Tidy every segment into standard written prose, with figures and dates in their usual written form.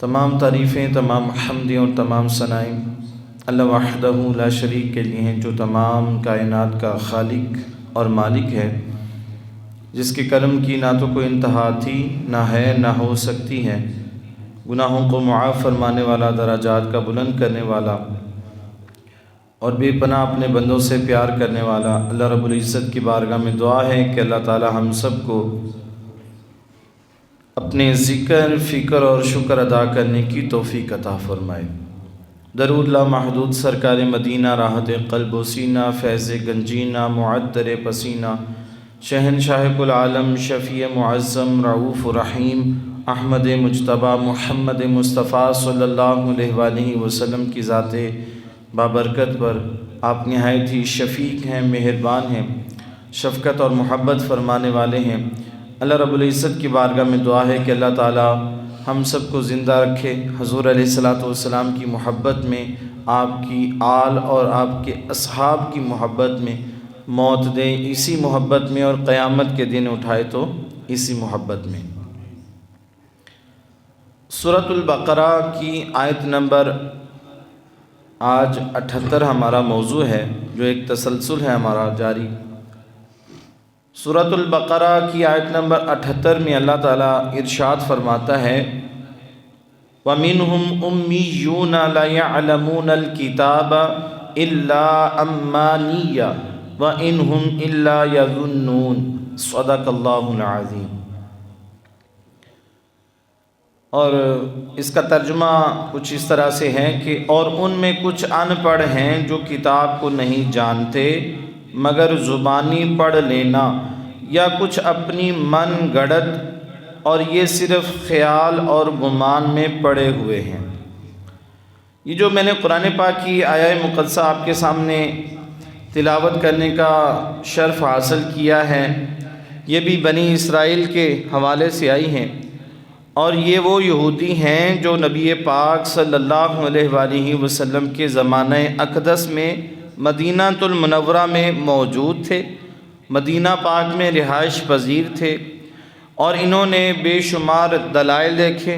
تمام تعریفیں، تمام حمدیں اور تمام ثنائیں اللہ وحدہ لا شریک کے لیے ہیں، جو تمام کائنات کا خالق اور مالک ہے، جس کے کرم کی نہ تو کوئی انتہا تھی، نہ ہے، نہ ہو سکتی ہے۔ گناہوں کو معاف فرمانے والا، درجات کا بلند کرنے والا اور بے پناہ اپنے بندوں سے پیار کرنے والا اللہ رب العزت کی بارگاہ میں دعا ہے کہ اللہ تعالی ہم سب کو اپنے ذکر، فکر اور شکر ادا کرنے کی توفیق عطا فرمائے۔ درود لامحدود سرکار مدینہ، راحت قلب و سینہ، فیض گنجینہ، معطر پسینہ، شہنشاہ کل عالم، شفیع معظم، رعوف رحیم، احمد مجتبیٰ محمد مصطفیٰ صلی اللہ علیہ وآلہ وسلم کی ذات بابرکت پر آپ نہایت ہی شفیق ہیں، مہربان ہیں، شفقت اور محبت فرمانے والے ہیں۔ اللہ رب العزت کی بارگاہ میں دعا ہے کہ اللہ تعالی ہم سب کو زندہ رکھے، حضور علیہ الصلاۃ والسلام کی محبت میں، آپ کی آل اور آپ کے اصحاب کی محبت میں موت دے اسی محبت میں، اور قیامت کے دن اٹھائے تو اسی محبت میں۔ سورۃ البقرہ کی آیت نمبر آج 78 ہمارا موضوع ہے، جو ایک تسلسل ہے ہمارا جاری۔ سورۃ البقرہ کی آیت نمبر 78 میں اللہ تعالیٰ ارشاد فرماتا ہے وَمِنْهُمْ أُمِّيُّونَ لَا يَعْلَمُونَ الْكِتَابَ إِلَّا أَمَّانِيَّ وَإِنْهُمْ إِلَّا يَظُنُّونَ صدق اللہ العظیم۔ اور اس کا ترجمہ کچھ اس طرح سے ہے کہ اور ان میں کچھ ان پڑھ ہیں جو کتاب کو نہیں جانتے مگر زبانی پڑھ لینا، یا کچھ اپنی من گڑت، اور یہ صرف خیال اور گمان میں پڑے ہوئے ہیں۔ یہ جو میں نے قرآن پاک کی آیہ مقدسہ آپ کے سامنے تلاوت کرنے کا شرف حاصل کیا ہے، یہ بھی بنی اسرائیل کے حوالے سے آئی ہیں، اور یہ وہ یہودی ہیں جو نبی پاک صلی اللہ علیہ وآلہ وسلم کے زمانہ اقدس میں مدینہ المنورہ میں موجود تھے، مدینہ پاک میں رہائش پذیر تھے، اور انہوں نے بے شمار دلائل دیکھے،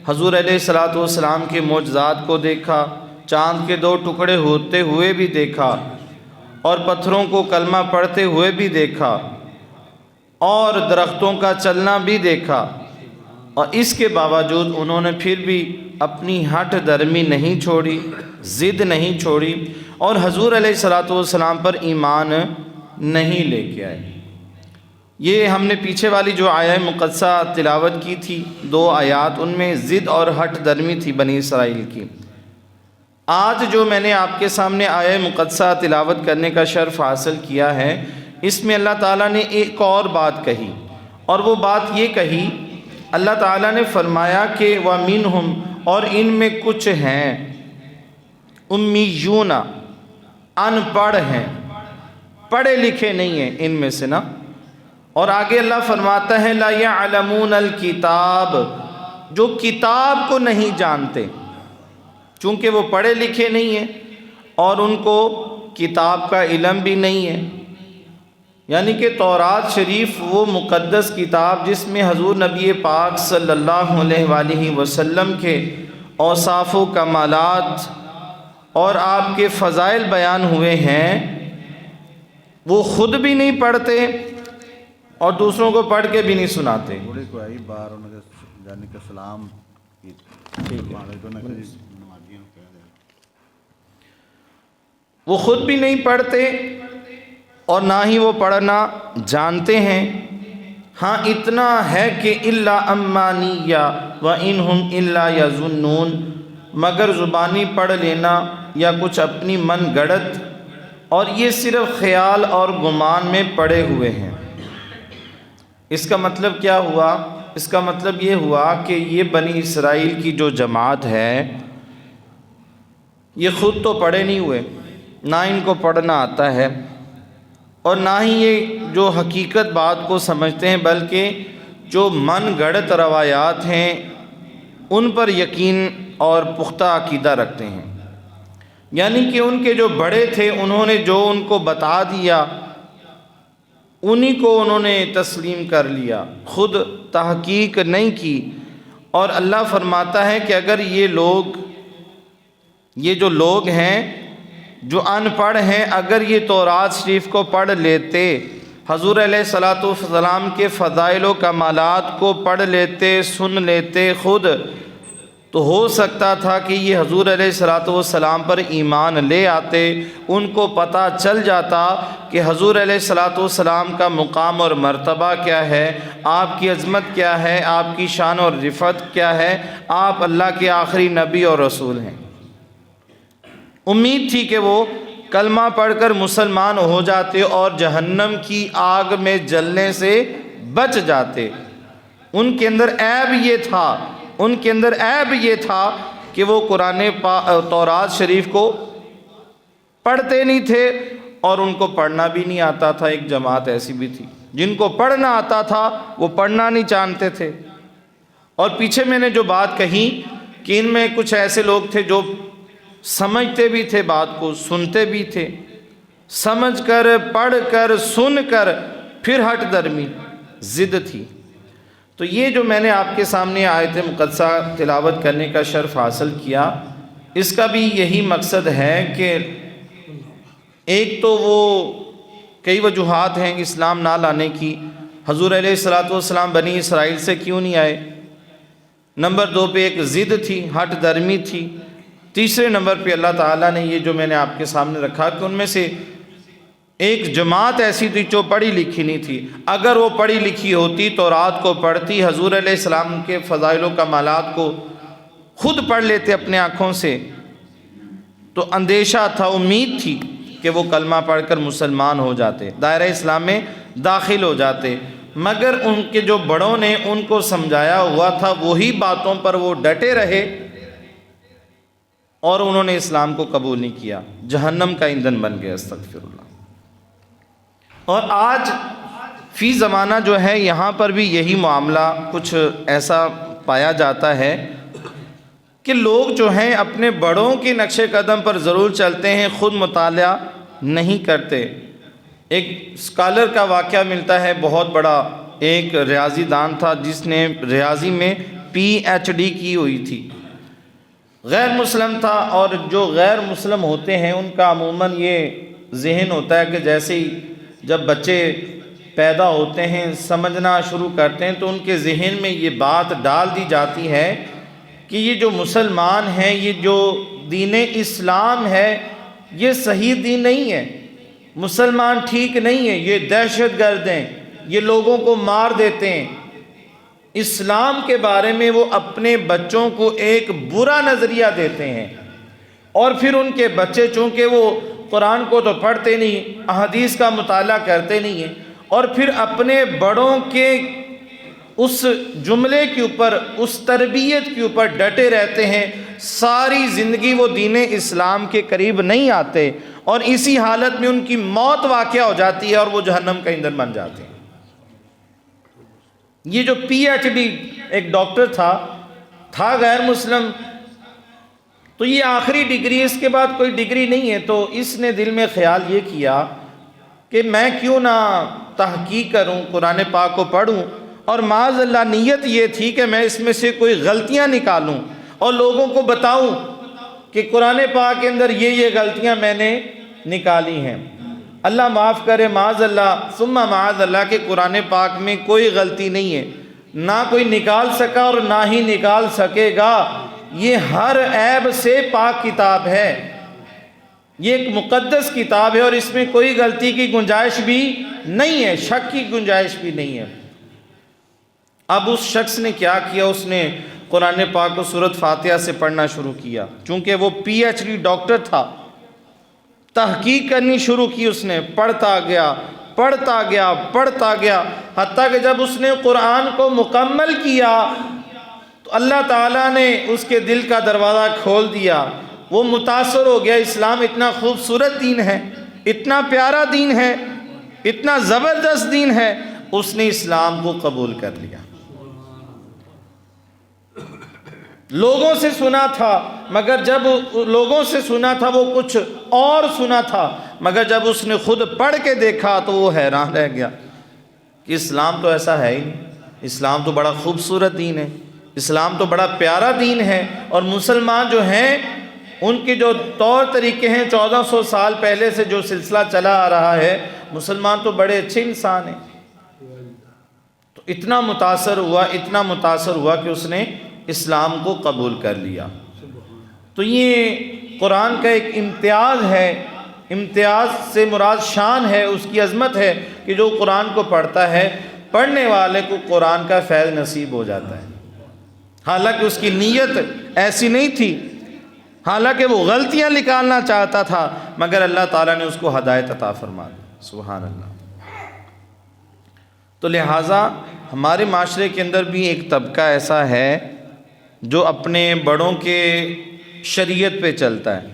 حضور علیہ الصلاۃ والسلام کے معجزات کو دیکھا، چاند کے 2 ٹکڑے ہوتے ہوئے بھی دیکھا، اور پتھروں کو کلمہ پڑھتے ہوئے بھی دیکھا، اور درختوں کا چلنا بھی دیکھا، اور اس کے باوجود انہوں نے پھر بھی اپنی ہٹ درمی نہیں چھوڑی، ضد نہیں چھوڑی، اور حضور علیہ الصلاۃ والسلام پر ایمان نہیں لے کے آئے۔ یہ ہم نے پیچھے والی جو آیہ مقدسہ تلاوت کی تھی 2 آیات، ان میں ضد اور ہٹ درمی تھی بنی اسرائیل کی۔ آج جو میں نے آپ کے سامنے آیہ مقدسہ تلاوت کرنے کا شرف حاصل کیا ہے، اس میں اللہ تعالیٰ نے ایک اور بات کہی، اور وہ بات یہ کہی، اللہ تعالیٰ نے فرمایا کہ وَمِنْهُمْ، اور ان میں کچھ ہیں، امیون، ان پڑھ ہیں، پڑھے لکھے نہیں ہیں ان میں سے نا۔ اور آگے اللہ فرماتا ہے لا يعلمون الکتاب، جو کتاب کو نہیں جانتے، چونکہ وہ پڑھے لکھے نہیں ہیں اور ان کو کتاب کا علم بھی نہیں ہے، یعنی کہ تورات شریف وہ مقدس کتاب جس میں حضور نبی پاک صلی اللہ علیہ وآلہ وسلم کے اوصاف و کمالات اور آپ کے فضائل بیان ہوئے ہیں، وہ خود بھی نہیں پڑھتے اور دوسروں کو پڑھ کے بھی نہیں سناتے۔ وہ خود بھی نہیں پڑھتے اور نہ ہی وہ پڑھنا جانتے ہیں۔ ہاں اتنا ہے کہ الا امانیہ وانہم الا یظنون، مگر زبانی پڑھ لینا یا کچھ اپنی من گڑت، اور یہ صرف خیال اور گمان میں پڑے ہوئے ہیں۔ اس کا مطلب کیا ہوا؟ اس کا مطلب یہ ہوا کہ یہ بنی اسرائیل کی جو جماعت ہے، یہ خود تو پڑھے نہیں ہوئے، نہ ان کو پڑھنا آتا ہے، اور نہ ہی یہ جو حقیقت بات کو سمجھتے ہیں، بلکہ جو من گڑت روایات ہیں ان پر یقین اور پختہ عقیدہ رکھتے ہیں، یعنی کہ ان کے جو بڑے تھے انہوں نے جو ان کو بتا دیا انہی کو انہوں نے تسلیم کر لیا، خود تحقیق نہیں کی اور اللہ فرماتا ہے کہ اگر یہ جو لوگ ہیں جو ان پڑھ ہیں، اگر یہ تورات شریف کو پڑھ لیتے، حضور علیہ الصلاۃ والسلام کے فضائل و کمالات کو پڑھ لیتے، سن لیتے خود، تو ہو سکتا تھا کہ یہ حضور علیہ الصلاۃ والسلام پر ایمان لے آتے، ان کو پتہ چل جاتا کہ حضور علیہ الصلاۃ والسلام کا مقام اور مرتبہ کیا ہے، آپ کی عظمت کیا ہے، آپ کی شان اور رفعت کیا ہے، آپ اللہ کے آخری نبی اور رسول ہیں۔ امید تھی کہ وہ کلمہ پڑھ کر مسلمان ہو جاتے اور جہنم کی آگ میں جلنے سے بچ جاتے۔ ان کے اندر عیب یہ تھا کہ وہ قرآن تورات شریف کو پڑھتے نہیں تھے اور ان کو پڑھنا بھی نہیں آتا تھا۔ ایک جماعت ایسی بھی تھی جن کو پڑھنا آتا تھا وہ پڑھنا نہیں جانتے تھے۔ اور پیچھے میں نے جو بات کہی کہ ان میں کچھ ایسے لوگ تھے جو سمجھتے بھی تھے، بات کو سنتے بھی تھے، سمجھ کر پڑھ کر سن کر پھر ہٹ درمی ضد تھی۔ تو یہ جو میں نے آپ کے سامنے آیت مقدسہ تلاوت کرنے کا شرف حاصل کیا، اس کا بھی یہی مقصد ہے کہ ایک تو وہ کئی وجوہات ہیں اسلام نہ لانے کی، حضور علیہ الصلاۃ والسلام بنی اسرائیل سے کیوں نہیں آئے، نمبر 2 پہ ایک ضد تھی، ہٹ درمی تھی، تیسرے نمبر پہ اللہ تعالیٰ نے یہ جو میں نے آپ کے سامنے رکھا کہ ان میں سے ایک جماعت ایسی تھی جو پڑھی لکھی نہیں تھی۔ اگر وہ پڑھی لکھی ہوتی تو رات کو پڑھتی، حضور علیہ السلام کے فضائل و کمالات کو خود پڑھ لیتے اپنے آنکھوں سے، تو اندیشہ تھا، امید تھی کہ وہ کلمہ پڑھ کر مسلمان ہو جاتے، دائرہ اسلام میں داخل ہو جاتے۔ مگر ان کے جو بڑوں نے ان کو سمجھایا ہوا تھا وہی باتوں پر وہ ڈٹے رہے اور انہوں نے اسلام کو قبول نہیں کیا، جہنم کا ایندھن بن گیا، استغفر اللہ۔ اور آج فی زمانہ جو ہے یہاں پر بھی یہی معاملہ کچھ ایسا پایا جاتا ہے کہ لوگ جو ہیں اپنے بڑوں کے نقش قدم پر ضرور چلتے ہیں، خود مطالعہ نہیں کرتے۔ ایک اسکالر کا واقعہ ملتا ہے، بہت بڑا ایک ریاضی دان تھا جس نے ریاضی میں PhD کی ہوئی تھی، غیر مسلم تھا، اور جو غیر مسلم ہوتے ہیں ان کا عموماً یہ ذہن ہوتا ہے کہ جیسے ہی جب بچے پیدا ہوتے ہیں سمجھنا شروع کرتے ہیں تو ان کے ذہن میں یہ بات ڈال دی جاتی ہے کہ یہ جو مسلمان ہیں، یہ جو دین اسلام ہے یہ صحیح دین نہیں ہے، مسلمان ٹھیک نہیں ہے، یہ دہشت گرد ہیں، یہ لوگوں کو مار دیتے ہیں۔ اسلام کے بارے میں وہ اپنے بچوں کو ایک برا نظریہ دیتے ہیں، اور پھر ان کے بچے چونکہ وہ قرآن کو تو پڑھتے نہیں، احادیث کا مطالعہ کرتے نہیں ہیں، اور پھر اپنے بڑوں کے اس جملے کے اوپر، اس تربیت کے اوپر ڈٹے رہتے ہیں، ساری زندگی وہ دین اسلام کے قریب نہیں آتے، اور اسی حالت میں ان کی موت واقع ہو جاتی ہے اور وہ جہنم کا ایندھن بن جاتے ہیں۔ یہ جو PhD ایک ڈاکٹر تھا غیر مسلم، تو یہ آخری ڈگری، اس کے بعد کوئی ڈگری نہیں ہے، تو اس نے دل میں خیال یہ کیا کہ میں کیوں نہ تحقیق کروں، قرآن پاک کو پڑھوں، اور معاذ اللہ نیت یہ تھی کہ میں اس میں سے کوئی غلطیاں نکالوں اور لوگوں کو بتاؤں کہ قرآن پاک کے اندر یہ غلطیاں میں نے نکالی ہیں۔ اللہ معاف کرے، معاذ اللہ ثم معاذ اللہ کہ قرآن پاک میں کوئی غلطی نہیں ہے، نہ کوئی نکال سکا اور نہ ہی نکال سکے گا۔ یہ ہر عیب سے پاک کتاب ہے، یہ ایک مقدس کتاب ہے، اور اس میں کوئی غلطی کی گنجائش بھی نہیں ہے، شک کی گنجائش بھی نہیں ہے۔ اب اس شخص نے کیا کیا، اس نے قرآن پاک کو سورۃ فاتحہ سے پڑھنا شروع کیا، چونکہ وہ PhD ڈاکٹر تھا، تحقیق کرنی شروع کی، اس نے پڑھتا گیا، حتیٰ کہ جب اس نے قرآن کو مکمل کیا تو اللہ تعالیٰ نے اس کے دل کا دروازہ کھول دیا، وہ متاثر ہو گیا، اسلام اتنا خوبصورت دین ہے، اتنا پیارا دین ہے، اتنا زبردست دین ہے، اس نے اسلام کو قبول کر لیا۔ لوگوں سے سنا تھا، مگر جب لوگوں سے سنا تھا وہ کچھ اور سنا تھا، مگر جب اس نے خود پڑھ کے دیکھا تو وہ حیران رہ گیا کہ اسلام تو ایسا ہے ہی نہیں، اسلام تو بڑا خوبصورت دین ہے، اسلام تو بڑا پیارا دین ہے، اور مسلمان جو ہیں ان کے جو طور طریقے ہیں 1400 سال پہلے سے جو سلسلہ چلا آ رہا ہے، مسلمان تو بڑے اچھے انسان ہیں۔ تو اتنا متاثر ہوا کہ اس نے اسلام کو قبول کر لیا۔ تو یہ قرآن کا ایک امتیاز ہے، امتیاز سے مراد شان ہے، اس کی عظمت ہے کہ جو قرآن کو پڑھتا ہے، پڑھنے والے کو قرآن کا فیض نصیب ہو جاتا ہے۔ حالانکہ اس کی نیت ایسی نہیں تھی، حالانکہ وہ غلطیاں نکالنا چاہتا تھا، مگر اللہ تعالیٰ نے اس کو ہدایت عطا فرما دی۔ سبحان اللہ۔ تو لہٰذا ہمارے معاشرے کے اندر بھی ایک طبقہ ایسا ہے جو اپنے بڑوں کے شریعت پہ چلتا ہے،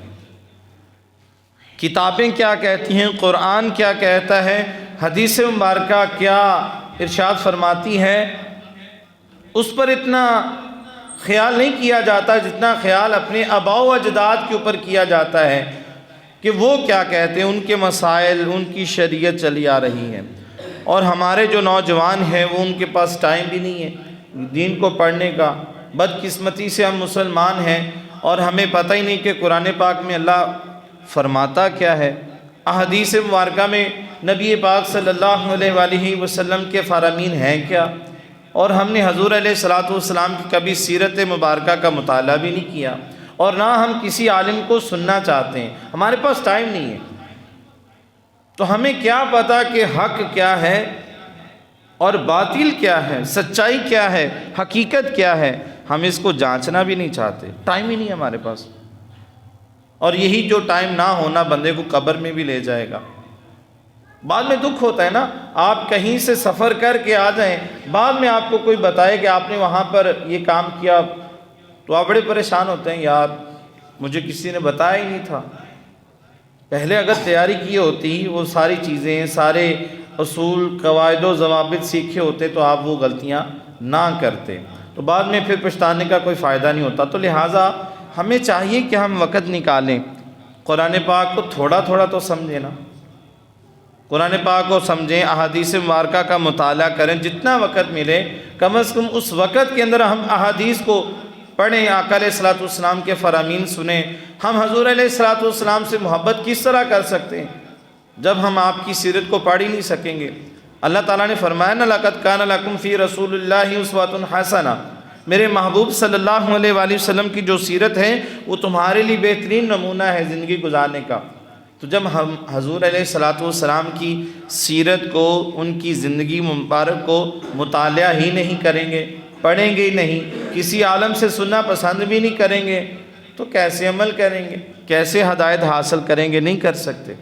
کتابیں کیا کہتی ہیں، قرآن کیا کہتا ہے، حدیث مبارکہ کیا ارشاد فرماتی ہے، اس پر اتنا خیال نہیں کیا جاتا جتنا خیال اپنے آباء و اجداد کے اوپر کیا جاتا ہے کہ وہ کیا کہتے ہیں، ان کے مسائل، ان کی شریعت چلی آ رہی ہے۔ اور ہمارے جو نوجوان ہیں وہ ان کے پاس ٹائم بھی نہیں ہے دین کو پڑھنے کا۔ بدقسمتی سے ہم مسلمان ہیں اور ہمیں پتہ ہی نہیں کہ قرآن پاک میں اللہ فرماتا کیا ہے، احادیث مبارکہ میں نبی پاک صلی اللہ علیہ وآلہ وسلم کے فرامین ہیں کیا، اور ہم نے حضور علیہ الصلوۃ والسلام کی کبھی سیرت مبارکہ کا مطالعہ بھی نہیں کیا، اور نہ ہم کسی عالم کو سننا چاہتے ہیں، ہمارے پاس ٹائم نہیں ہے۔ تو ہمیں کیا پتا کہ حق کیا ہے اور باطل کیا ہے، سچائی کیا ہے، حقیقت کیا ہے، ہم اس کو جانچنا بھی نہیں چاہتے، ٹائم ہی نہیں ہمارے پاس۔ اور یہی جو ٹائم نہ ہونا بندے کو قبر میں بھی لے جائے گا۔ بعد میں دکھ ہوتا ہے نا، آپ کہیں سے سفر کر کے آ جائیں، بعد میں آپ کو کوئی بتائے کہ آپ نے وہاں پر یہ کام کیا، تو آپ بڑے پریشان ہوتے ہیں، یار مجھے کسی نے بتایا ہی نہیں تھا۔ پہلے اگر تیاری کی ہوتی، وہ ساری چیزیں، سارے اصول، قواعد و ضوابط سیکھے ہوتے تو آپ وہ غلطیاں نہ کرتے، تو بعد میں پھر پچھتانے کا کوئی فائدہ نہیں ہوتا۔ تو لہٰذا ہمیں چاہیے کہ ہم وقت نکالیں، قرآن پاک کو تھوڑا تھوڑا تو سمجھیں نا، قرآن پاک کو سمجھیں، احادیث مبارکہ کا مطالعہ کریں، جتنا وقت ملے کم از کم اس وقت کے اندر ہم احادیث کو پڑھیں، آقا علیہ الصلوۃ والسلام کے فرامین سنیں۔ ہم حضور علیہ الصلوۃ والسلام سے محبت کس طرح کر سکتے ہیں جب ہم آپ کی سیرت کو پڑھ ہی نہیں سکیں گے؟ اللہ تعالیٰ نے فرمایا نا، لَقَدْ كَانَ لَكُمْ فِي رَسُولِ اللَّهِ أُسْوَةٌ حَسَنَةٌ، میرے محبوب صلی اللہ علیہ وآلہ وسلم کی جو سیرت ہے وہ تمہارے لیے بہترین نمونہ ہے زندگی گزارنے کا۔ تو جب ہم حضور علیہ الصلوۃ والسلام کی سیرت کو، ان کی زندگی مبارک کو مطالعہ ہی نہیں کریں گے، پڑھیں گے ہی نہیں، کسی عالم سے سننا پسند بھی نہیں کریں گے، تو کیسے عمل کریں گے، کیسے ہدایت حاصل کریں گے؟ نہیں کر سکتے۔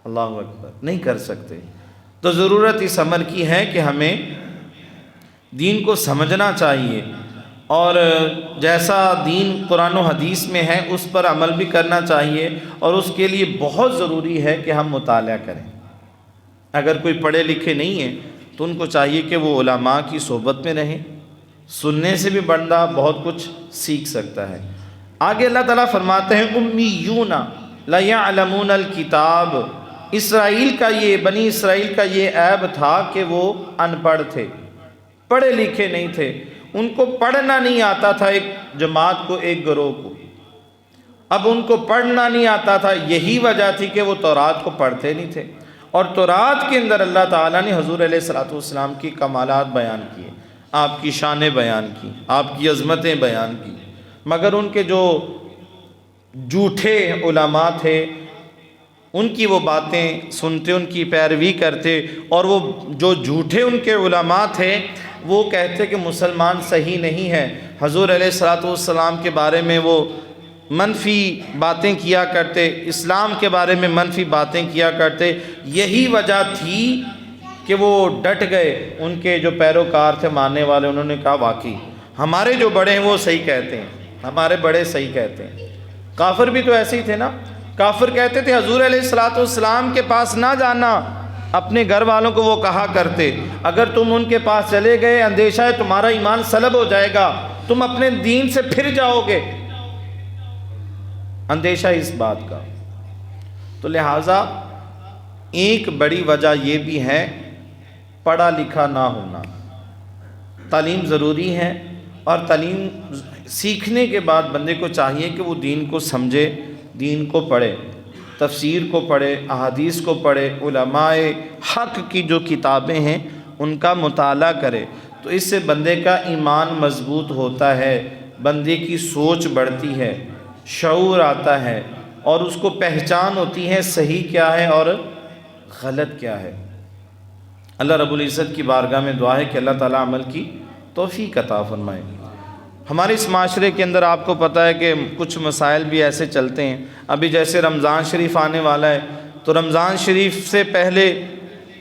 اللہ اکبر، نہیں کر سکتے۔ تو ضرورت اس عمل کی ہے کہ ہمیں دین کو سمجھنا چاہیے، اور جیسا دین قرآن و حدیث میں ہے اس پر عمل بھی کرنا چاہیے، اور اس کے لیے بہت ضروری ہے کہ ہم مطالعہ کریں۔ اگر کوئی پڑھے لکھے نہیں ہیں تو ان کو چاہیے کہ وہ علماء کی صحبت میں رہیں، سننے سے بھی بندہ بہت کچھ سیکھ سکتا ہے۔ آگے اللہ تعالیٰ فرماتے ہیں امیون لا یعلمون الکتاب، اسرائیل کا یہ، بنی اسرائیل کا یہ عیب تھا کہ وہ ان پڑھ تھے، پڑھے لکھے نہیں تھے، ان کو پڑھنا نہیں آتا تھا، ایک جماعت کو، ایک گروہ کو۔ اب ان کو پڑھنا نہیں آتا تھا، یہی وجہ تھی کہ وہ تورات کو پڑھتے نہیں تھے، اور تورات کے اندر اللہ تعالیٰ نے حضور علیہ الصلوۃ والسلام کی کمالات بیان کیے، آپ کی شانیں بیان کی، آپ کی عظمتیں بیان کی، مگر ان کے جو جھوٹے علماء تھے ان کی وہ باتیں سنتے، ان کی پیروی کرتے، اور وہ جو جھوٹے ان کے علماء تھے وہ کہتے کہ مسلمان صحیح نہیں ہے، حضور علیہ الصلوۃ والسلام کے بارے میں وہ منفی باتیں کیا کرتے، اسلام کے بارے میں منفی باتیں کیا کرتے۔ یہی وجہ تھی کہ وہ ڈٹ گئے، ان کے جو پیروکار تھے، ماننے والے، انہوں نے کہا واقعی ہمارے جو بڑے ہیں وہ صحیح کہتے ہیں، ہمارے بڑے صحیح کہتے ہیں۔ کافر بھی تو ایسے ہی تھے نا، کافر کہتے تھے حضور علیہ الصلوۃ والسلام کے پاس نہ جانا، اپنے گھر والوں کو وہ کہا کرتے اگر تم ان کے پاس چلے گئے اندیشہ ہے تمہارا ایمان سلب ہو جائے گا، تم اپنے دین سے پھر جاؤ گے، اندیشہ اس بات کا۔ تو لہٰذا ایک بڑی وجہ یہ بھی ہے پڑھا لکھا نہ ہونا۔ تعلیم ضروری ہے، اور تعلیم سیکھنے کے بعد بندے کو چاہیے کہ وہ دین کو سمجھے، دین کو پڑھے، تفسیر کو پڑھے، احادیث کو پڑھے، علماء حق کی جو کتابیں ہیں ان کا مطالعہ کرے، تو اس سے بندے کا ایمان مضبوط ہوتا ہے، بندے کی سوچ بڑھتی ہے، شعور آتا ہے، اور اس کو پہچان ہوتی ہے صحیح کیا ہے اور غلط کیا ہے۔ اللہ رب العزت کی بارگاہ میں دعا ہے کہ اللہ تعالیٰ عمل کی توفیق عطا فرمائے۔ ہمارے اس معاشرے کے اندر آپ کو پتہ ہے کہ کچھ مسائل بھی ایسے چلتے ہیں، ابھی جیسے رمضان شریف آنے والا ہے، تو رمضان شریف سے پہلے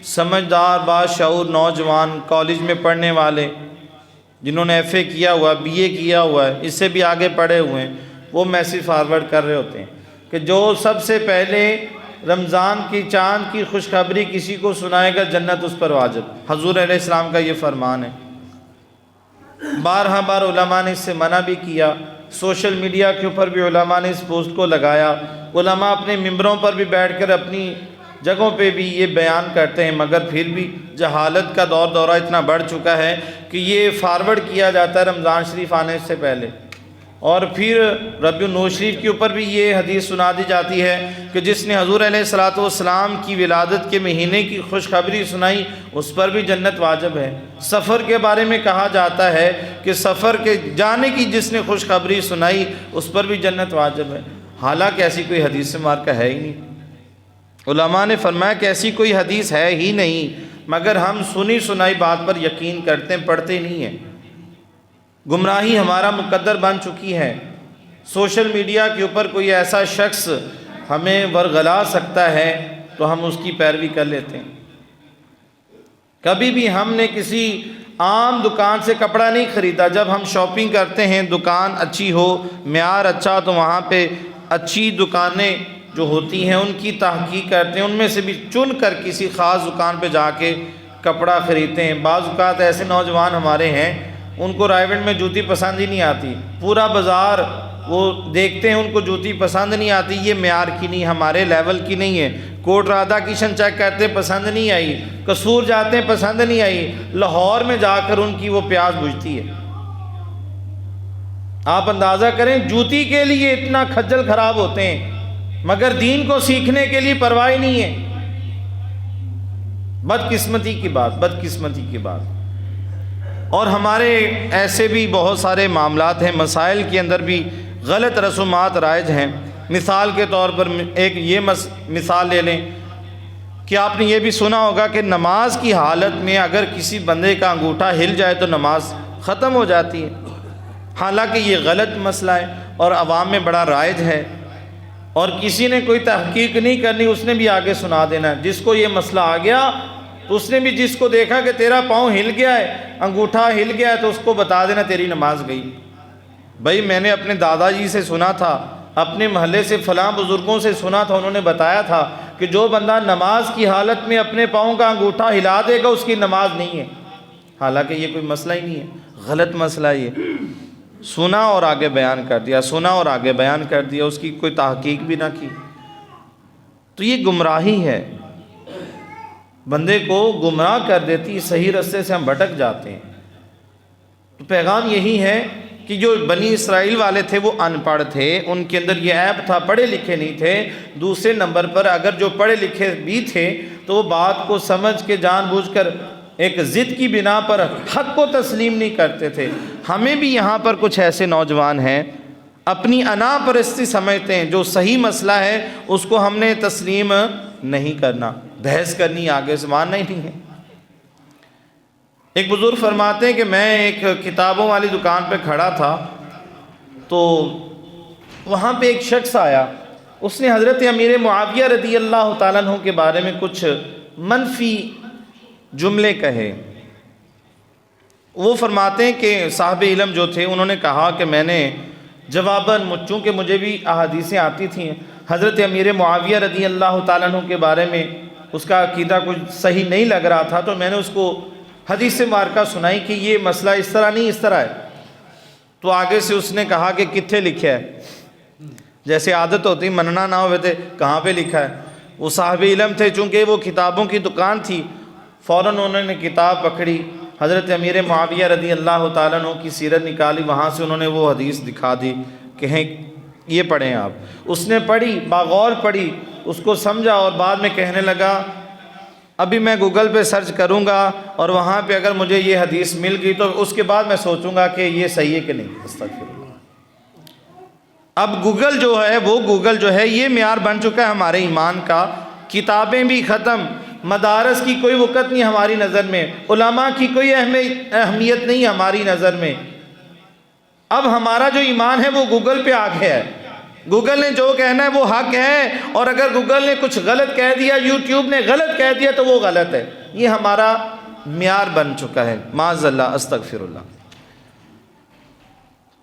سمجھدار باشعور نوجوان کالج میں پڑھنے والے جنہوں نے ایف اے کیا ہوا، بی اے کیا ہوا ہے، اس سے بھی آگے پڑھے ہوئے ہیں، وہ میسیج فارورڈ کر رہے ہوتے ہیں کہ جو سب سے پہلے رمضان کی چاند کی خوشخبری کسی کو سنائے گا جنت اس پر واجب۔ حضور علیہ السلام کا یہ فرمان ہے۔ بارہا بار علماء نے اس سے منع بھی کیا، سوشل میڈیا کے اوپر بھی علماء نے اس پوسٹ کو لگایا، علماء اپنے ممبروں پر بھی بیٹھ کر اپنی جگہوں پہ بھی یہ بیان کرتے ہیں، مگر پھر بھی جہالت کا دورہ اتنا بڑھ چکا ہے کہ یہ فارورڈ کیا جاتا ہے رمضان شریف آنے سے پہلے، اور پھر ربیع النور شریف کے اوپر بھی یہ حدیث سنا دی جاتی ہے کہ جس نے حضور علیہ الصلوۃ والسلام کی ولادت کے مہینے کی خوشخبری سنائی اس پر بھی جنت واجب ہے۔ سفر کے بارے میں کہا جاتا ہے کہ سفر کے جانے کی جس نے خوشخبری سنائی اس پر بھی جنت واجب ہے، حالانکہ ایسی کوئی حدیث مبارکہ ہے ہی نہیں۔ علماء نے فرمایا کہ ایسی کوئی حدیث ہے ہی نہیں، مگر ہم سنی سنائی بات پر یقین کرتے ہیں، پڑھتے نہیں ہیں۔ گمراہی ہمارا مقدر بن چکی ہے۔ سوشل میڈیا کے اوپر کوئی ایسا شخص ہمیں ورغلا سکتا ہے تو ہم اس کی پیروی کر لیتے ہیں۔ کبھی بھی ہم نے کسی عام دکان سے کپڑا نہیں خریدا، جب ہم شاپنگ کرتے ہیں دکان اچھی ہو، معیار اچھا، تو وہاں پہ اچھی دکانیں جو ہوتی ہیں ان کی تحقیق کرتے ہیں، ان میں سے بھی چن کر کسی خاص دکان پہ جا کے کپڑا خریدتے ہیں۔ بعض اوقات ایسے نوجوان ہمارے ہیں ان کو رائے گنج میں جوتی پسند ہی نہیں آتی، پورا بازار وہ دیکھتے ہیں ان کو جوتی پسند نہیں آتی، یہ معیار کی نہیں، ہمارے لیول کی نہیں ہے۔ کوٹ رادھا کشن چیک کرتے ہیں پسند نہیں آئی، قصور جاتے ہیں پسند نہیں آئی، لاہور میں جا کر ان کی وہ پیاس بجھتی ہے۔ آپ اندازہ کریں جوتی کے لیے اتنا کھجل خراب ہوتے ہیں، مگر دین کو سیکھنے کے لیے پرواہ نہیں ہے۔ بدقسمتی کی بات، بدقسمتی کی بات۔ اور ہمارے ایسے بھی بہت سارے معاملات ہیں، مسائل کے اندر بھی غلط رسومات رائج ہیں۔ مثال کے طور پر ایک یہ مثال لے لیں کہ آپ نے یہ بھی سنا ہوگا کہ نماز کی حالت میں اگر کسی بندے کا انگوٹھا ہل جائے تو نماز ختم ہو جاتی ہے، حالانکہ یہ غلط مسئلہ ہے اور عوام میں بڑا رائج ہے، اور کسی نے کوئی تحقیق نہیں کرنی، اس نے بھی آگے سنا دینا۔ جس کو یہ مسئلہ آ گیا تو اس نے بھی جس کو دیکھا کہ تیرا پاؤں ہل گیا ہے، انگوٹھا ہل گیا ہے، تو اس کو بتا دینا تیری نماز گئی۔ بھائی میں نے اپنے دادا جی سے سنا تھا، اپنے محلے سے فلاں بزرگوں سے سنا تھا، انہوں نے بتایا تھا کہ جو بندہ نماز کی حالت میں اپنے پاؤں کا انگوٹھا ہلا دے گا اس کی نماز نہیں ہے، حالانکہ یہ کوئی مسئلہ ہی نہیں ہے، غلط مسئلہ یہ سنا اور آگے بیان کر دیا، سنا اور آگے بیان کر دیا، اس کی کوئی تحقیق بھی نہ کی، تو یہ گمراہی ہے، بندے کو گمراہ کر دیتی، صحیح رستے سے ہم بھٹک جاتے ہیں۔ تو پیغام یہی ہے کہ جو بنی اسرائیل والے تھے وہ ان پڑھ تھے، ان کے اندر یہ عیب تھا، پڑھے لکھے نہیں تھے۔ دوسرے نمبر پر اگر جو پڑھے لکھے بھی تھے تو وہ بات کو سمجھ کے جان بوجھ کر ایک ضد کی بنا پر حق کو تسلیم نہیں کرتے تھے۔ ہمیں بھی یہاں پر کچھ ایسے نوجوان ہیں اپنی انا پرستی سمجھتے ہیں، جو صحیح مسئلہ ہے اس کو ہم نے تسلیم نہیں کرنا، بحث کرنی، آگے سے ماننا ہی نہیں ہے۔ ایک بزرگ فرماتے ہیں کہ میں ایک کتابوں والی دکان پہ کھڑا تھا تو وہاں پہ ایک شخص آیا، اس نے حضرت امیر معاویہ رضی اللہ تعالیٰ عنہ کے بارے میں کچھ منفی جملے کہے۔ وہ فرماتے ہیں کہ صاحب علم جو تھے انہوں نے کہا کہ میں نے جواباً، چونکہ مجھے بھی احادیثیں آتی تھیں حضرت امیر معاویہ رضی اللہ تعالیٰ عنہ کے بارے میں، اس کا عقیدہ کچھ صحیح نہیں لگ رہا تھا، تو میں نے اس کو حدیث مبارکہ سنائی کہ یہ مسئلہ اس طرح نہیں، اس طرح ہے۔ تو آگے سے اس نے کہا کہ کتنے لکھا ہے، جیسے عادت ہوتی مننا نہ ہوئے تھے کہاں پہ لکھا ہے۔ وہ صاحب علم تھے، چونکہ وہ کتابوں کی دکان تھی، فوراً انہوں نے کتاب پکڑی حضرت امیر معاویہ رضی اللہ تعالیٰ عنہ کی سیرت نکالی، وہاں سے انہوں نے وہ حدیث دکھا دی کہ ہیں یہ پڑھیں آپ۔ اس نے پڑھی، باغور پڑھی، اس کو سمجھا، اور بعد میں کہنے لگا ابھی میں گوگل پہ سرچ کروں گا اور وہاں پہ اگر مجھے یہ حدیث مل گئی تو اس کے بعد میں سوچوں گا کہ یہ صحیح ہے کہ نہیں۔ استغفر اللہ۔ اب گوگل جو ہے، وہ گوگل جو ہے یہ معیار بن چکا ہے ہمارے ایمان کا۔ کتابیں بھی ختم، مدارس کی کوئی وقت نہیں ہماری نظر میں، علماء کی کوئی اہمیت نہیں ہماری نظر میں۔ اب ہمارا جو ایمان ہے وہ گوگل پہ آ گیا ہے، گوگل نے جو کہنا ہے وہ حق ہے، اور اگر گوگل نے کچھ غلط کہہ دیا، یوٹیوب نے غلط کہہ دیا تو وہ غلط ہے۔ یہ ہمارا معیار بن چکا ہے، معاذ اللہ، استغفر اللہ۔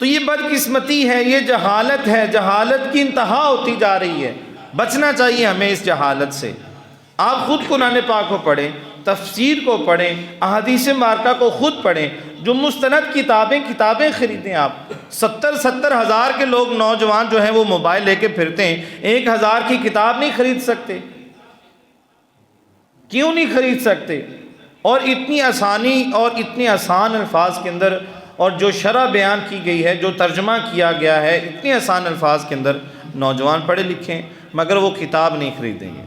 تو یہ بدقسمتی ہے، یہ جہالت ہے، جہالت کی انتہا ہوتی جا رہی ہے۔ بچنا چاہیے ہمیں اس جہالت سے۔ آپ خود قرآن پاک کو پڑھیں، تفسیر کو پڑھیں، احادیث مبارکہ کو خود پڑھیں، جو مستند کتابیں خریدیں۔ آپ 70 ہزار کے لوگ نوجوان جو ہیں وہ موبائل لے کے پھرتے ہیں، 1000 کی کتاب نہیں خرید سکتے۔ کیوں نہیں خرید سکتے؟ اور اتنی آسانی اور اتنے آسان الفاظ کے اندر، اور جو شرح بیان کی گئی ہے، جو ترجمہ کیا گیا ہے اتنے آسان الفاظ کے اندر، نوجوان پڑھے لکھے ہیں مگر وہ کتاب نہیں خریدیں گے۔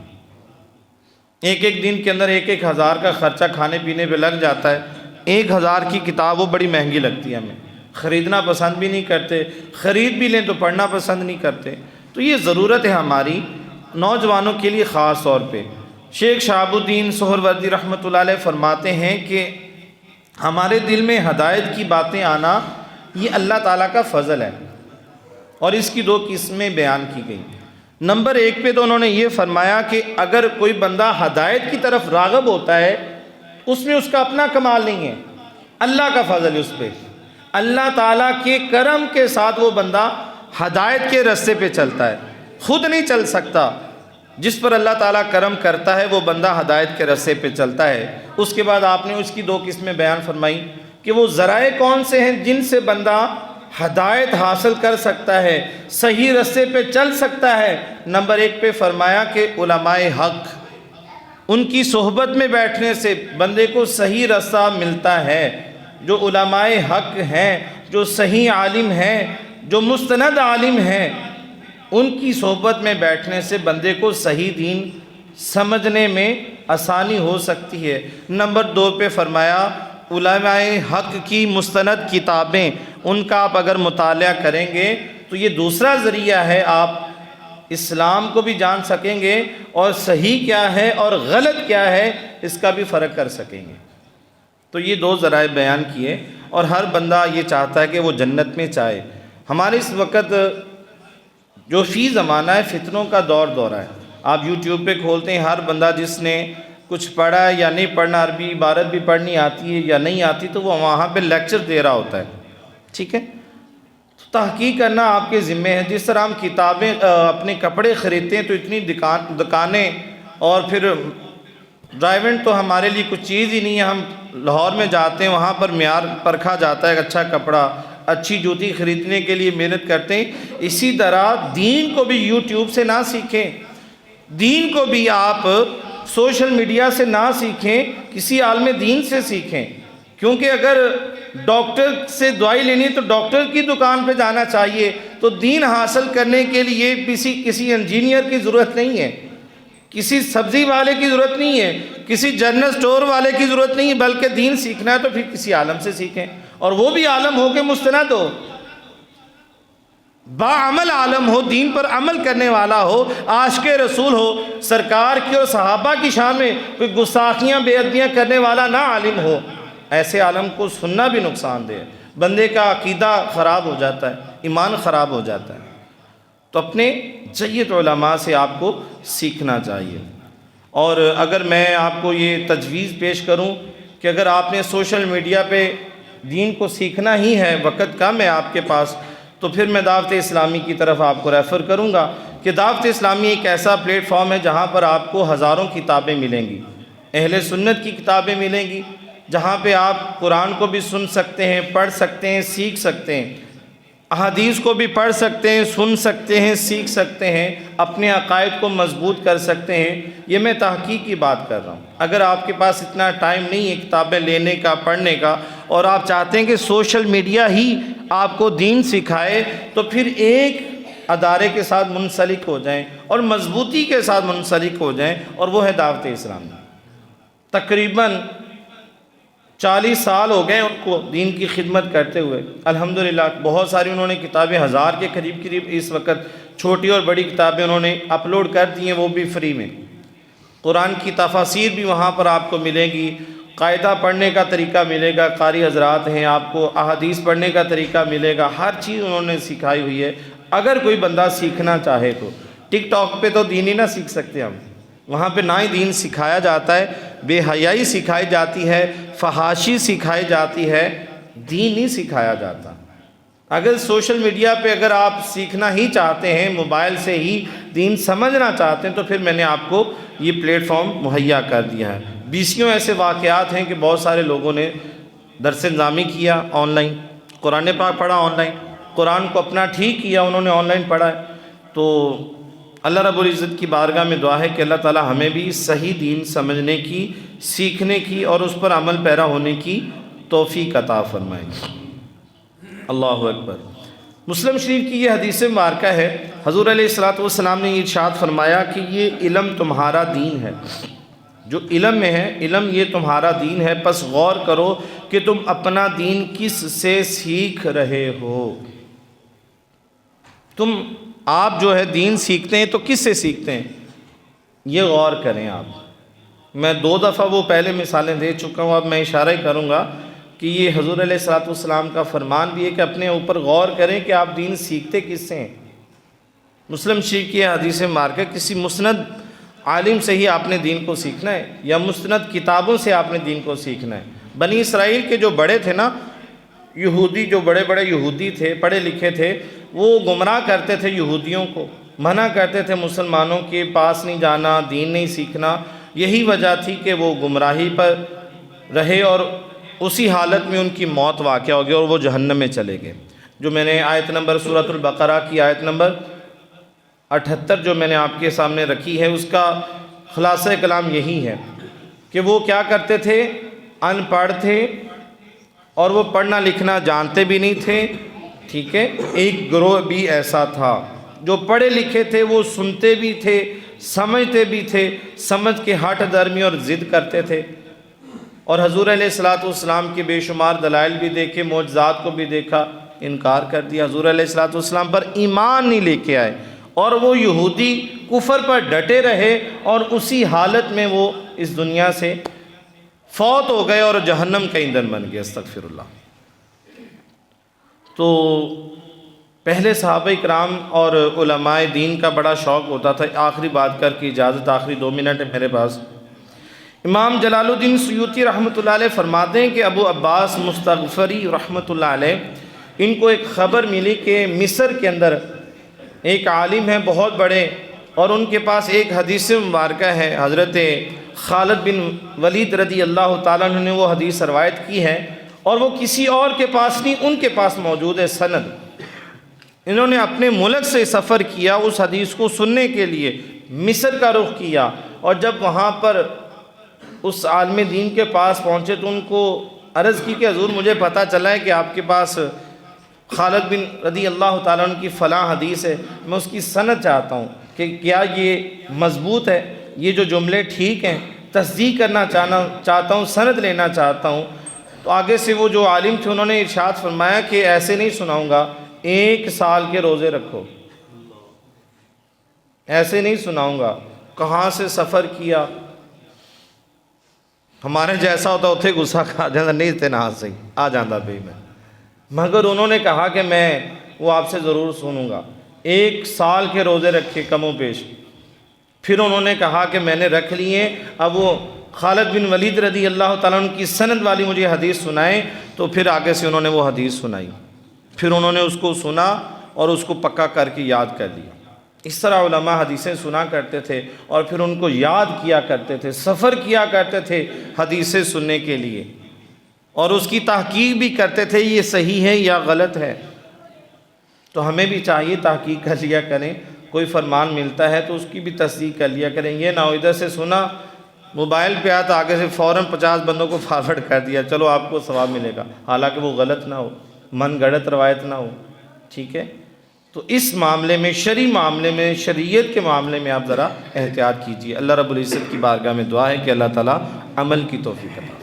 ایک دن کے اندر 1000 کا خرچہ کھانے پینے پہ لگ جاتا ہے۔ 1000 کی کتاب وہ بڑی مہنگی لگتی ہے، ہمیں خریدنا پسند بھی نہیں کرتے، خرید بھی لیں تو پڑھنا پسند نہیں کرتے۔ تو یہ ضرورت ہے ہماری نوجوانوں کے لیے خاص طور پہ۔ شیخ شہاب الدین سہروردی رحمۃ اللہ علیہ فرماتے ہیں کہ ہمارے دل میں ہدایت کی باتیں آنا یہ اللہ تعالیٰ کا فضل ہے، اور اس کی 2 قسمیں بیان کی گئی۔ نمبر 1 پہ تو انہوں نے یہ فرمایا کہ اگر کوئی بندہ ہدایت کی طرف راغب ہوتا ہے، اس میں اس کا اپنا کمال نہیں ہے، اللہ کا فضل ہے اس پہ۔ اللہ تعالیٰ کے کرم کے ساتھ وہ بندہ ہدایت کے رستے پہ چلتا ہے، خود نہیں چل سکتا۔ جس پر اللہ تعالیٰ کرم کرتا ہے وہ بندہ ہدایت کے رستے پہ چلتا ہے۔ اس کے بعد آپ نے اس کی 2 قسمیں بیان فرمائی کہ وہ ذرائع کون سے ہیں جن سے بندہ ہدایت حاصل کر سکتا ہے، صحیح رستے پہ چل سکتا ہے۔ نمبر 1 پہ فرمایا کہ علماء حق، ان کی صحبت میں بیٹھنے سے بندے کو صحیح رستہ ملتا ہے۔ جو علماء حق ہیں، جو صحیح عالم ہیں، جو مستند عالم ہیں، ان کی صحبت میں بیٹھنے سے بندے کو صحیح دین سمجھنے میں آسانی ہو سکتی ہے۔ نمبر 2 پہ فرمایا علماء حق کی مستند کتابیں، ان کا آپ اگر مطالعہ کریں گے تو یہ دوسرا ذریعہ ہے، آپ اسلام کو بھی جان سکیں گے اور صحیح کیا ہے اور غلط کیا ہے اس کا بھی فرق کر سکیں گے۔ تو یہ 2 ذرائع بیان کیے، اور ہر بندہ یہ چاہتا ہے کہ وہ جنت میں چاہے۔ ہمارے اس وقت جو فی زمانہ ہے فتنوں کا دورہ ہے۔ آپ یوٹیوب پہ کھولتے ہیں، ہر بندہ جس نے کچھ پڑھا ہے یا نہیں پڑھنا، عربی عبارت بھی پڑھنی آتی ہے یا نہیں آتی، تو وہ وہاں پہ لیکچر دے رہا ہوتا ہے، ٹھیک ہے۔ تو تحقیق کرنا آپ کے ذمہ ہے۔ جس طرح ہم کتابیں اپنے کپڑے خریدتے ہیں تو اتنی دکانیں، اور پھر ڈرائیونٹ تو ہمارے لیے کچھ چیز ہی نہیں ہے۔ ہم لاہور میں جاتے ہیں، وہاں پر معیار پرکھا جاتا ہے، اچھا کپڑا، اچھی جوتی خریدنے کے لیے محنت کرتے ہیں۔ اسی طرح دین کو بھی یوٹیوب سے نہ سیکھیں، دین کو بھی آپ سوشل میڈیا سے نہ سیکھیں، کسی عالم دین سے سیکھیں۔ کیونکہ اگر ڈاکٹر سے دوائی لینی تو ڈاکٹر کی دکان پہ جانا چاہیے، تو دین حاصل کرنے کے لیے کسی انجینئر کی ضرورت نہیں ہے، کسی سبزی والے کی ضرورت نہیں ہے، کسی جنرل سٹور والے کی ضرورت نہیں ہے، بلکہ دین سیکھنا ہے تو پھر کسی عالم سے سیکھیں، اور وہ بھی عالم ہو کے مستند ہو، باعمل عالم ہو، دین پر عمل کرنے والا ہو، عاشق رسول ہو، سرکار کی اور صحابہ کی شان میں کوئی گستاخیاں بے ادبیاں کرنے والا نہ عالم ہو۔ ایسے عالم کو سننا بھی نقصان دہ ہے، بندے کا عقیدہ خراب ہو جاتا ہے، ایمان خراب ہو جاتا ہے۔ تو اپنے جید علماء سے آپ کو سیکھنا چاہیے۔ اور اگر میں آپ کو یہ تجویز پیش کروں کہ اگر آپ نے سوشل میڈیا پہ دین کو سیکھنا ہی ہے، وقت کم ہے آپ کے پاس، تو پھر میں دعوت اسلامی کی طرف آپ کو ریفر کروں گا کہ دعوت اسلامی ایک ایسا پلیٹ فارم ہے جہاں پر آپ کو ہزاروں کتابیں ملیں گی، اہل سنت کی کتابیں ملیں گی، جہاں پہ آپ قرآن کو بھی سن سکتے ہیں، پڑھ سکتے ہیں، سیکھ سکتے ہیں۔ احادیث کو بھی پڑھ سکتے ہیں، سن سکتے ہیں، سیکھ سکتے ہیں، اپنے عقائد کو مضبوط کر سکتے ہیں۔ یہ میں تحقیق کی بات کر رہا ہوں۔ اگر آپ کے پاس اتنا ٹائم نہیں ہے کتابیں لینے کا، پڑھنے کا، اور آپ چاہتے ہیں کہ سوشل میڈیا ہی آپ کو دین سکھائے، تو پھر ایک ادارے کے ساتھ منسلک ہو جائیں اور مضبوطی کے ساتھ منسلک ہو جائیں، اور وہ ہے دعوت اسلام۔ تقریباً 40 سال ہو گئے ان کو دین کی خدمت کرتے ہوئے، الحمدللہ۔ بہت ساری انہوں نے کتابیں، 1000 کے قریب اس وقت چھوٹی اور بڑی کتابیں انہوں نے اپلوڈ کر دی ہیں، وہ بھی فری میں۔ قرآن کی تفاسیر بھی وہاں پر آپ کو ملے گی، قاعدہ پڑھنے کا طریقہ ملے گا، قاری حضرات ہیں، آپ کو احادیث پڑھنے کا طریقہ ملے گا، ہر چیز انہوں نے سکھائی ہوئی ہے۔ اگر کوئی بندہ سیکھنا چاہے تو ٹک ٹاک پہ تو دین ہی نہ سیکھ سکتے ہم، وہاں پہ نہ ہی دین سکھایا جاتا ہے، بے حیائی سکھائی جاتی ہے، فحاشی سکھائی جاتی ہے، دین نہیں سکھایا جاتا۔ اگر سوشل میڈیا پہ اگر آپ سیکھنا ہی چاہتے ہیں، موبائل سے ہی دین سمجھنا چاہتے ہیں، تو پھر میں نے آپ کو یہ پلیٹ فارم مہیا کر دیا ہے۔ 20 ایسے واقعات ہیں کہ بہت سارے لوگوں نے درس نظامی کیا آن لائن، قرآن پاک پڑھا آن لائن، قرآن کو اپنا ٹھیک کیا انہوں نے، آن لائن پڑھا ہے۔ تو اللہ رب العزت کی بارگاہ میں دعا ہے کہ اللہ تعالی ہمیں بھی صحیح دین سمجھنے کی، سیکھنے کی اور اس پر عمل پیرا ہونے کی توفیق عطا فرمائے۔ اللہ اکبر۔ مسلم شریف کی یہ حدیث مبارکہ ہے، حضور علیہ الصلوۃ والسلام نے یہ ارشاد فرمایا کہ یہ علم تمہارا دین ہے، جو علم میں ہے، علم یہ تمہارا دین ہے، پس غور کرو کہ تم اپنا دین کس سے سیکھ رہے ہو۔ آپ جو ہے دین سیکھتے ہیں تو کس سے سیکھتے ہیں، یہ غور کریں آپ۔ میں 2 دفعہ وہ پہلے مثالیں دے چکا ہوں، اب میں اشارہ ہی کروں گا کہ یہ حضور علیہ الصلوۃ والسلام کا فرمان بھی ہے کہ اپنے اوپر غور کریں کہ آپ دین سیکھتے کس سے ہیں۔ مسلم شریف کی حدیث مبارکہ، کسی مسند عالم سے ہی آپ نے دین کو سیکھنا ہے، یا مستند کتابوں سے آپ نے دین کو سیکھنا ہے۔ بنی اسرائیل کے جو بڑے تھے نا، یہودی، جو بڑے بڑے یہودی تھے، پڑھے لکھے تھے، وہ گمراہ کرتے تھے یہودیوں کو، منع کرتے تھے مسلمانوں کے پاس نہیں جانا، دین نہیں سیکھنا۔ یہی وجہ تھی کہ وہ گمراہی پر رہے اور اسی حالت میں ان کی موت واقع ہو گئی اور وہ جہنم میں چلے گئے۔ جو میں نے آیت نمبر سورۃ البقرہ کی آیت نمبر 78 جو میں نے آپ کے سامنے رکھی ہے، اس کا خلاصہ کلام یہی ہے کہ وہ کیا کرتے تھے، ان پڑھ تھے اور وہ پڑھنا لکھنا جانتے بھی نہیں تھے، ٹھیک ہے۔ ایک گروہ بھی ایسا تھا جو پڑھے لکھے تھے، وہ سنتے بھی تھے، سمجھتے بھی تھے، سمجھ کے ہٹ درمی اور ضد کرتے تھے، اور حضور علیہ الصلوۃ والسلام کے بے شمار دلائل بھی دیکھے، معجزات کو بھی دیکھا، انکار کر دیا، حضور علیہ الصلوۃ والسلام پر ایمان نہیں لے کے آئے، اور وہ یہودی کفر پر ڈٹے رہے اور اسی حالت میں وہ اس دنیا سے فوت ہو گئے اور جہنم کا ایندھن بن گئے، استغفر اللہ۔ تو پہلے صحابہ کرام اور علماء دین کا بڑا شوق ہوتا تھا۔ آخری بات کر کے اجازت، آخری 2 منٹ ہے میرے پاس۔ امام جلال الدین سیوطی رحمۃ اللہ علیہ فرماتے ہیں کہ ابو عباس مستغفری رحمۃ اللہ علیہ، ان کو ایک خبر ملی کہ مصر کے اندر ایک عالم ہے بہت بڑے، اور ان کے پاس ایک حدیث مبارکہ ہے، حضرت خالد بن ولید رضی اللہ تعالیٰ عنہ نے وہ حدیث روایت کی ہے، اور وہ کسی اور کے پاس نہیں، ان کے پاس موجود ہے سند۔ انہوں نے اپنے ملک سے سفر کیا اس حدیث کو سننے کے لیے، مصر کا رخ کیا، اور جب وہاں پر اس عالم دین کے پاس پہنچے تو ان کو عرض کی کہ حضور مجھے پتہ چلا ہے کہ آپ کے پاس خالد بن رضی اللہ تعالیٰ عنہ کی فلاں حدیث ہے، میں اس کی سند چاہتا ہوں کہ کیا یہ مضبوط ہے، یہ جو جملے ٹھیک ہیں، تصدیق کرنا چاہتا ہوں، سند لینا چاہتا ہوں۔ تو آگے سے وہ جو عالم تھے انہوں نے ارشاد فرمایا کہ ایسے نہیں سناؤں گا، 1 سال کے روزے رکھو، ایسے نہیں سناؤں گا۔ کہاں سے سفر کیا، ہمارے جیسا ہوتا اتھے غصہ کھا جاتا، نہیں اتنا صحیح آ جاتا بھائی میں، مگر انہوں نے کہا کہ میں وہ آپ سے ضرور سنوں گا۔ 1 سال کے روزے رکھے کم و بیش، پھر انہوں نے کہا کہ میں نے رکھ لیے، اب وہ خالد بن ولید رضی اللہ تعالیٰ عنہ کی سند والی مجھے حدیث سنائیں، تو پھر آگے سے انہوں نے وہ حدیث سنائی، پھر انہوں نے اس کو سنا اور اس کو پکا کر کے یاد کر لیا۔ اس طرح علماء حدیثیں سنا کرتے تھے اور پھر ان کو یاد کیا کرتے تھے، سفر کیا کرتے تھے حدیثیں سننے کے لیے، اور اس کی تحقیق بھی کرتے تھے یہ صحیح ہے یا غلط ہے۔ تو ہمیں بھی چاہیے تحقیق کر لیا کریں، کوئی فرمان ملتا ہے تو اس کی بھی تصدیق کر لیا کریں، یہ نہ ہو ادھر سے سنا موبائل پہ آیا تو آگے سے فوراً 50 بندوں کو فارورڈ کر دیا، چلو آپ کو ثواب ملے گا، حالانکہ وہ غلط نہ ہو، من گھڑت روایت نہ ہو، ٹھیک ہے؟ تو اس معاملے میں، شرعی معاملے میں، شریعت کے معاملے میں آپ ذرا احتیاط کیجیے۔ اللہ رب العزت کی بارگاہ میں دعا ہے کہ اللہ تعالیٰ عمل کی توفیق عطا فرمائے۔